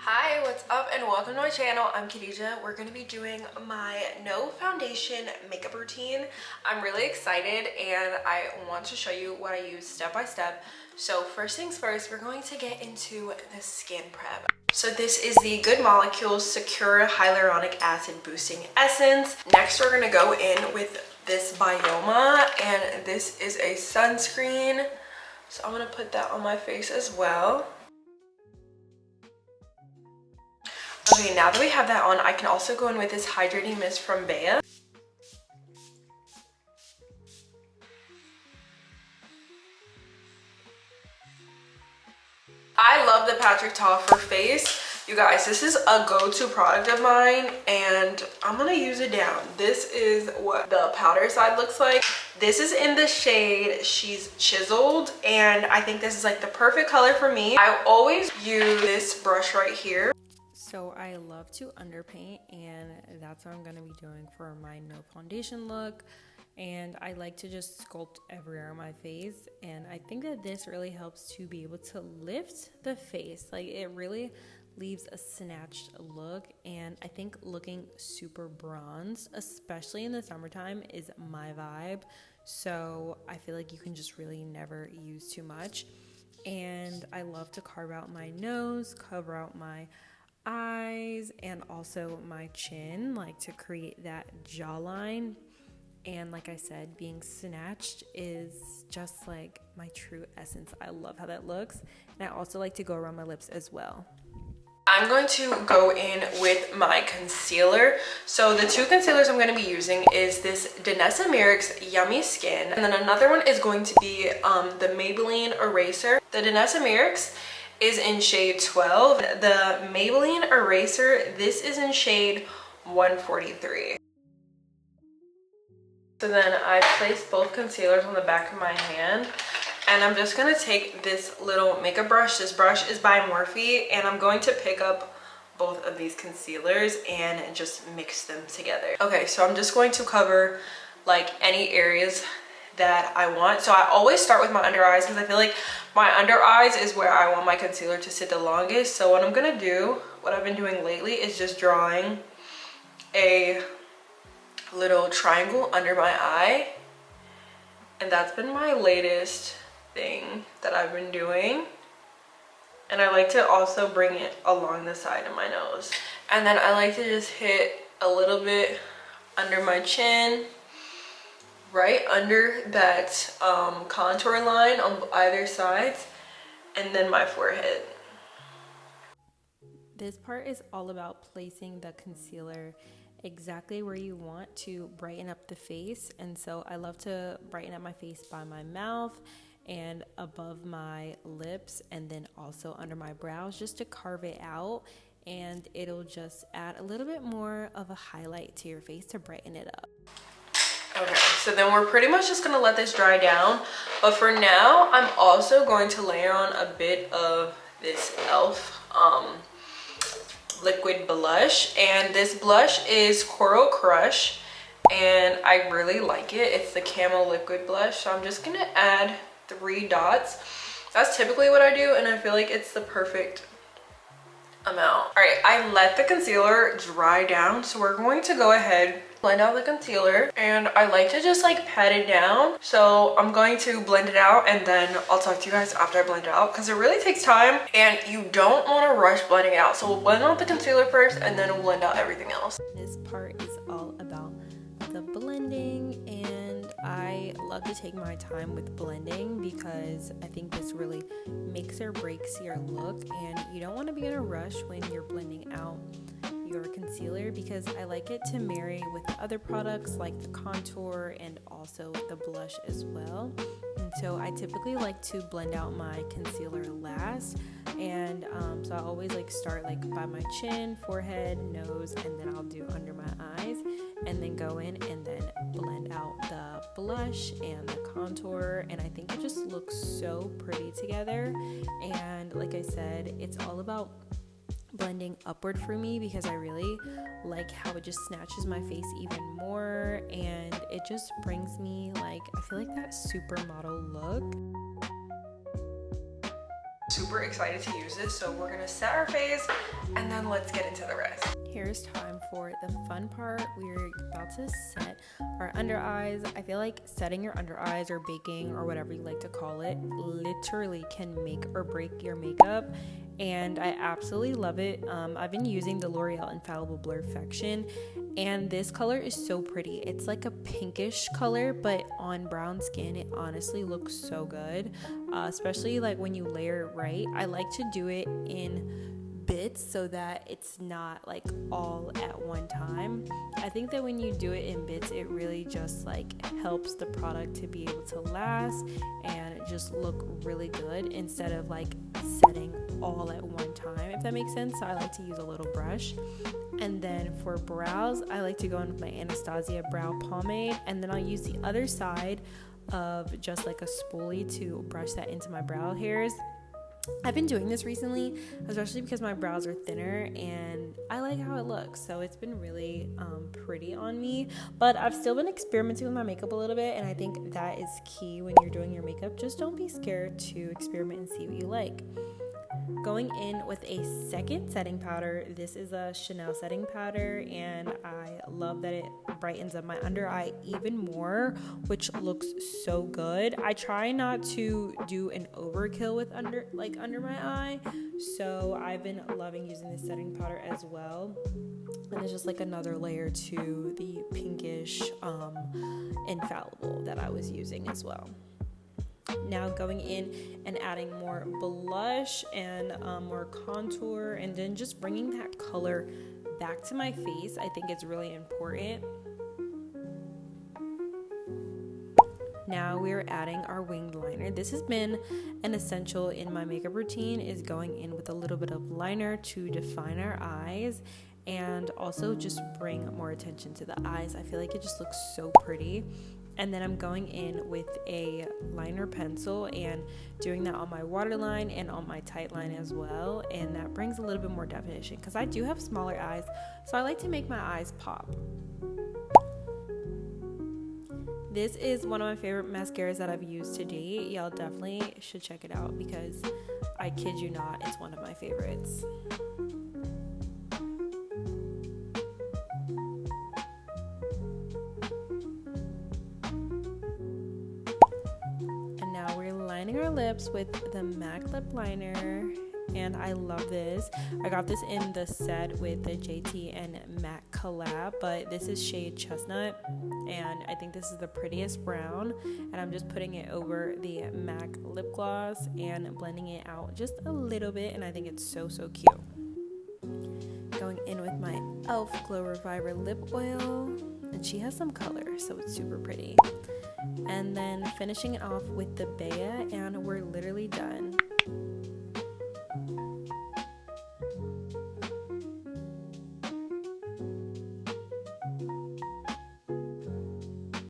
Hi, what's up and welcome to my channel. I'm Khadija. We're going to be doing my no foundation makeup routine. I'm really excited and I want to show you what I use step by step. So first things first, we're going to get into the skin prep. So this is the Good Molecules Secure Hyaluronic Acid Boosting Essence. Next, we're going to go in with this Bioma, and this is a sunscreen. So I'm going to put that on my face as well. Okay, now that we have that on, I can also go in with this hydrating mist from Bea. I love the Patrick Ta for face. You guys, this is a go-to product of mine and I'm gonna use it down. This is what the powder side looks like. This is in the shade She's Chiseled, and I think this is like the perfect color for me. I always use this brush right here. So I love to underpaint, and that's what I'm going to be doing for my no foundation look. And I like to just sculpt everywhere on my face, and I think that this really helps to be able to lift the face. Like, it really leaves a snatched look, and I think looking super bronze, especially in the summertime, is my vibe. So I feel like you can just really never use too much. And I love to carve out my nose, cover out my eyes, and also my chin, like to create that jawline. And like I said, being snatched is just like my true essence. I love how that looks. And I also like to go around my lips as well. I'm going to go in with my concealer. So the two concealers I'm going to be using is this Danessa Myricks Yummy Skin, and then another one is going to be the Maybelline Eraser. The Danessa Myricks is in shade 12. The Maybelline Eraser, this is in shade 143. So then I place both concealers on the back of my hand, and I'm just gonna take this little makeup brush. This brush is by Morphe, and I'm going to pick up both of these concealers and just mix them together. Okay, so I'm just going to cover like any areas that I want. So I always start with my under eyes because I feel like my under eyes is where I want my concealer to sit the longest. So what I'm gonna do, what I've been doing lately, is just drawing a little triangle under my eye, and that's been my latest thing that I've been doing. And I like to also bring it along the side of my nose, and then I like to just hit a little bit under my chin, right under that contour line on either side, and then my forehead. This part is all about placing the concealer exactly where you want to brighten up the face. And so I love to brighten up my face by my mouth and above my lips, and then also under my brows, just to carve it out, and it'll just add a little bit more of a highlight to your face to brighten it up. Okay, so then we're pretty much just gonna let this dry down. But for now, I'm also going to layer on a bit of this e.l.f. Liquid blush, and this blush is Coral Crush, and I really like it. It's the Camo Liquid Blush, so I'm just gonna add 3 dots. That's typically what I do, and I feel like it's the perfect amount. All right, I let the concealer dry down, so we're going to go ahead, blend out the concealer, and I like to just like pat it down. So I'm going to blend it out, and then I'll talk to you guys after I blend it out, because it really takes time and you don't want to rush blending it out. So we'll blend out the concealer first, and then we'll blend out everything else. This part is all about the blending, and I love to take my time with blending because I think this really makes or breaks your look, and you don't want to be in a rush when you're blending out your concealer, because I like it to marry with other products like the contour and also the blush as well. And so I typically like to blend out my concealer last, and so I always like start like by my chin, forehead, nose, and then I'll do under my eyes, and then go in and then blend out the blush and the contour, and I think it just looks so pretty together. And like I said, it's all about blending upward for me because I really like how it just snatches my face even more, and it just brings me like, I feel like that supermodel look. Super excited to use this. So we're gonna set our face and let's get into the rest. Here's time for the fun part. We're about to set our under eyes. I feel like setting your under eyes or baking or whatever you like to call it literally can make or break your makeup, and I absolutely love it. I've been using the L'Oreal Infallible Blurfection, and this color is so pretty. It's like a pinkish color, but on brown skin it honestly looks so good, especially like when you layer it right. I like to do it in bits so that it's not like all at one time. I think that when you do it in bits, it really just like helps the product to be able to last and just look really good instead of like setting all at one time, if that makes sense. So I like to use a little brush. And then for brows, I like to go in with my Anastasia brow pomade, and then I'll use the other side of just like a spoolie to brush that into my brow hairs. I've been doing this recently, especially because my brows are thinner and I like how it looks, so it's been really pretty on me. But I've still been experimenting with my makeup a little bit, and I think that is key when you're doing your makeup. Just don't be scared to experiment and see what you like. Going in with a second setting powder. This is a Chanel setting powder, and I love that it brightens up my under eye even more, which looks so good. I try not to do an overkill with under my eye, so I've been loving using this setting powder as well. And it's just like another layer to the pinkish Infallible that I was using as well. Now going in and adding more blush and more contour, and then just bringing that color back to my face. I think it's really important. Now we're adding our winged liner. This has been an essential in my makeup routine, is going in with a little bit of liner to define our eyes and also just bring more attention to the eyes. I feel like it just looks so pretty. And then I'm going in with a liner pencil and doing that on my waterline and on my tight line as well. And that brings a little bit more definition because I do have smaller eyes, so I like to make my eyes pop. This is one of my favorite mascaras that I've used to date. Y'all definitely should check it out because I kid you not, it's one of my favorites. Our lips with the MAC lip liner, and I love this. I got this in the set with the JT and MAC collab, but this is shade Chestnut, and I think this is the prettiest brown, and I'm just putting it over the MAC lip gloss and blending it out just a little bit, and I think it's so cute. Going in with my e.l.f. Glow Reviver lip oil, and she has some color, so it's super pretty. And then finishing it off with the Bea and